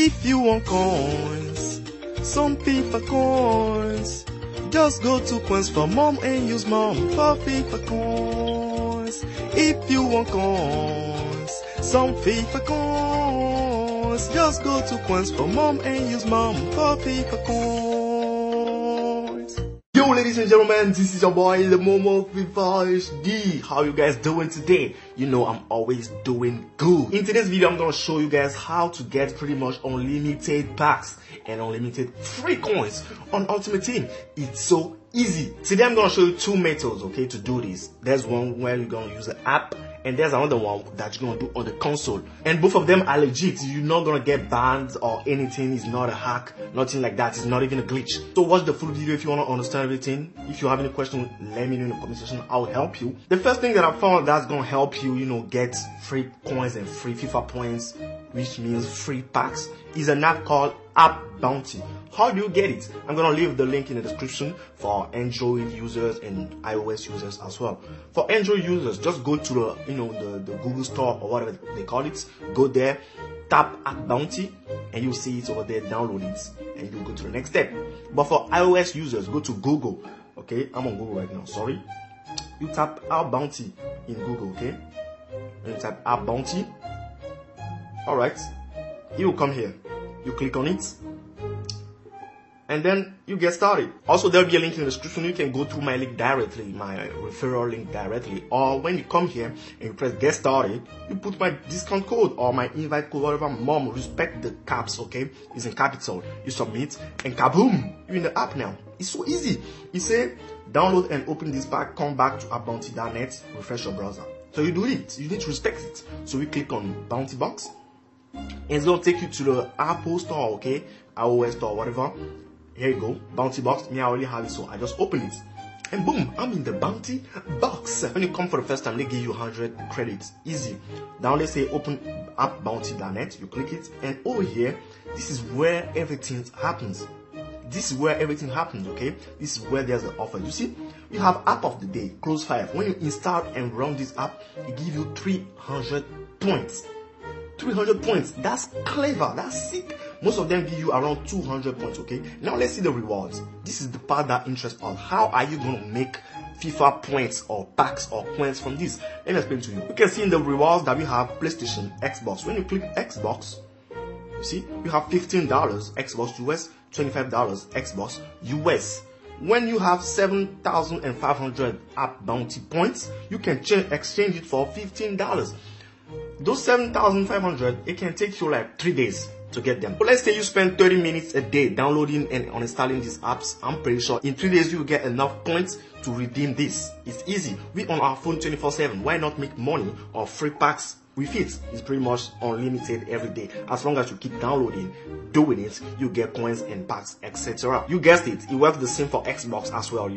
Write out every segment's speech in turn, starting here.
If you want coins, some FIFA coins, just go to Coins for Mom and use Mom for FIFA coins. If you want coins, some FIFA coins, just go to Coins for Mom and use Mom for FIFA coins. Yo, ladies and gentlemen, this is your boy, the Momo FIFA HD. How you guys doing today? You know I'm always doing good. In today's video, I'm gonna show you guys how to get pretty much unlimited packs and unlimited free coins on Ultimate Team. It's so easy. Today I'm gonna show you two methods, okay, to do this. There's one where you're gonna use the app, and there's another one that you're gonna do on the console. And both of them are legit. You're not gonna get banned or anything. It's not a hack, nothing like that. It's not even a glitch. So watch the full video if you wanna understand everything. If you have any questions, let me know in the comment section. I'll help you. The first thing that I found that's gonna help you, get free coins and free FIFA points, which means free packs, is an app called App Bounty. How do you get it? I'm gonna leave the link in the description for Android users and iOS users as well. For Android users, just go to the Google Store or whatever they call it. Go there, tap App Bounty, and you'll see it over there. Download it, and you'll go to the next step. But for iOS users, go to Google. Okay, I'm on Google right now. Sorry. You tap App Bounty in Google. Okay, and you type App Bounty. All right, it will come here. You click on it, and then you get started. Also, there'll be a link in the description. You can go through my link directly, my referral link directly, or when you come here and you press get started, you put my discount code or my invite code, whatever. Mom, respect the caps, okay? It's in capital. You submit, and kaboom, you're in the app now. It's so easy. You say download and open this pack, come back to appbounty.net, refresh your browser. So you do it. You need to respect it. So we click on Bounty Box, and it's gonna take you to the Apple Store, okay, iOS Store, whatever. Here you go, Bounty Box. Me, I already have it, so I just open it, and boom, I'm in the Bounty Box. When you come for the first time, they give you 100 credits, easy. Now let's say open appbounty.net. You click it, and over here, this is where everything happens. This is where everything happens, okay? This is where there's an offer. You see, you have app of the day, close 5. When you install and run this app, it gives you 300 points. 300 points. That's clever. That's sick. Most of them give you around 200 points, okay? Now let's see the rewards. This is the part that interests us. How are you going to make FIFA points or packs or coins from this? Let me explain to you. You can see in the rewards that we have PlayStation, Xbox. When you click Xbox, you see, you have $15 Xbox US, $25 Xbox US. When you have 7,500 App Bounty points, you can exchange it for $15. Those 7,500, it can take you like 3 days to get them. But let's say you spend 30 minutes a day downloading and uninstalling these apps. I'm pretty sure in 3 days you will get enough points to redeem this. It's easy. We on our phone 24/7. Why not make money or free packs with it? It's pretty much unlimited every day. As long as you keep downloading, doing it, you get coins and packs, etc. You guessed it. It works the same for Xbox as well,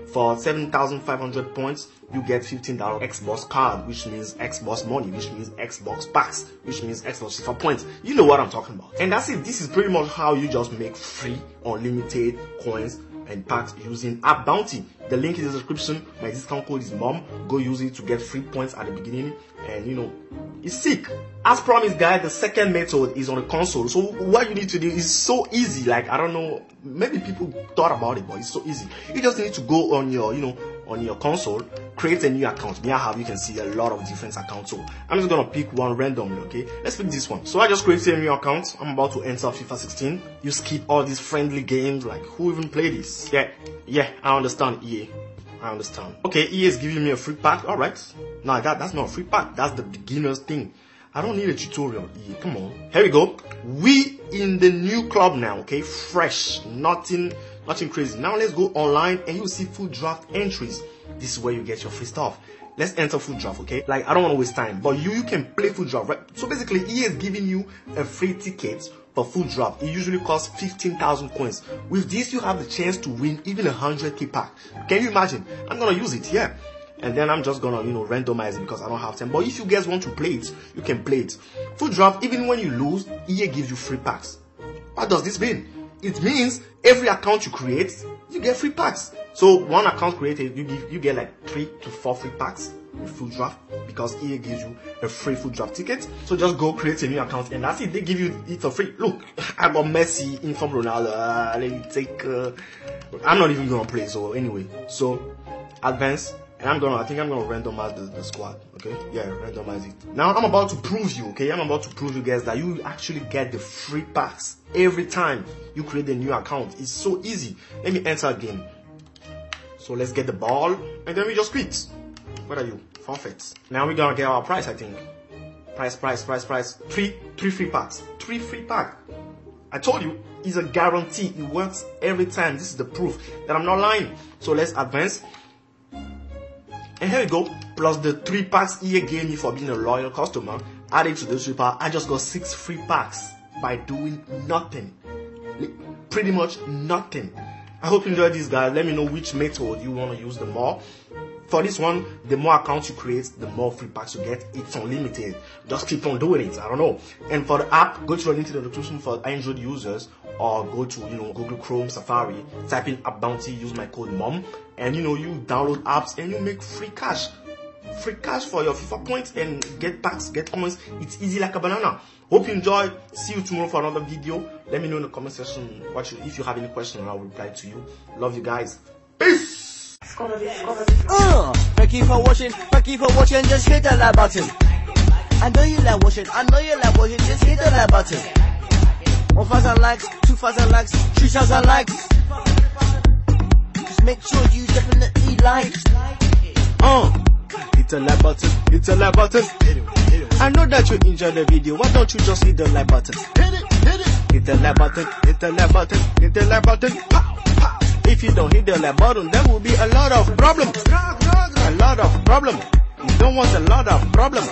For 7,500 points, you get $15 Xbox card, which means Xbox money, which means Xbox packs, which means Xbox FIFA points. You know what I'm talking about. And that's it. This is pretty much how you just make free, unlimited coins and packs using App Bounty. The link is in the description. My discount code is MOM. Go use it to get free points at the beginning, and it's sick. As promised, guys, the second method is on the console. So what you need to do is so easy. Like, I don't know, maybe people thought about it, but it's so easy. You just need to go on your on your console, create a new account. You can see a lot of different accounts. So I'm just gonna pick one randomly, okay? Let's pick this one. So I just created a new account. I'm about to enter FIFA 16. You skip all these friendly games. Like, who even play this? Yeah, I understand, EA. I understand. Okay, EA is giving me a free pack. All right. Now that's not a free pack. That's the beginner's thing. I don't need a tutorial, EA. Come on. Here we go. We in the new club now. Okay, fresh. Nothing crazy. Now let's go online, and you see full draft entries. This is where you get your free stuff. Let's enter full draft, okay? Like, I don't want to waste time, but you can play full draft, right? So basically, EA is giving you a free ticket for full draft. It usually costs 15,000 coins. With this, you have the chance to win even 100k pack. Can you imagine? I'm gonna use it, yeah. And then I'm just gonna, randomize it because I don't have time. But if you guys want to play it, you can play it. Full draft, even when you lose, EA gives you free packs. What does this mean? It means every account you create, you get free packs. So one account created, you get like 3 to 4 free packs. with Full Draft because EA gives you a free Full Draft ticket. So just go create a new account and that's it. They give you it for free. Look, I got Messi, Inform Ronaldo. Let me take. I'm not even gonna play. So anyway, so advance. And I think I'm gonna randomize the squad, okay? Yeah, randomize it. Now I'm about to prove you, okay? I'm about to prove you guys that you actually get the free packs every time you create a new account. It's so easy. Let me enter a game. So let's get the ball, and then we just quit. What are you? Forfeit. Now we're gonna get our prize, I think. Prize. Three free packs. 3 free packs. I told you, it's a guarantee. It works every time. This is the proof that I'm not lying. So let's advance. And here we go, plus the 3 packs EA gave me for being a loyal customer. Added to the 3 packs, I just got 6 free packs by doing nothing. Pretty much nothing. I hope you enjoyed this, guys. Let me know which method you want to use the more. For this one, the more accounts you create, the more free packs you get. It's unlimited. Just keep on doing it. I don't know. And for the app, go to the link in the description for Android users, or go to Google Chrome, Safari, type in App Bounty, use my code MOM, and you download apps and you make free cash for your FIFA points and get packs, get coins. It's easy like a banana. Hope you enjoyed. See you tomorrow for another video. Let me know in the comment section if you have any questions, and I will reply to you. Love you guys. Peace. Thank you for watching, just hit the like button. I know you like watching, just hit the like button. 1,000 likes, 2,000 likes, 3,000 likes. Just make sure you definitely like. Hit the like button, hit the like button. I know that you enjoyed the video, why don't you just hit the like button? Hit the like button, hit the like button, hit the like button. If you don't hit the like button, there will be a lot of problems. A lot of problems. You don't want a lot of problems.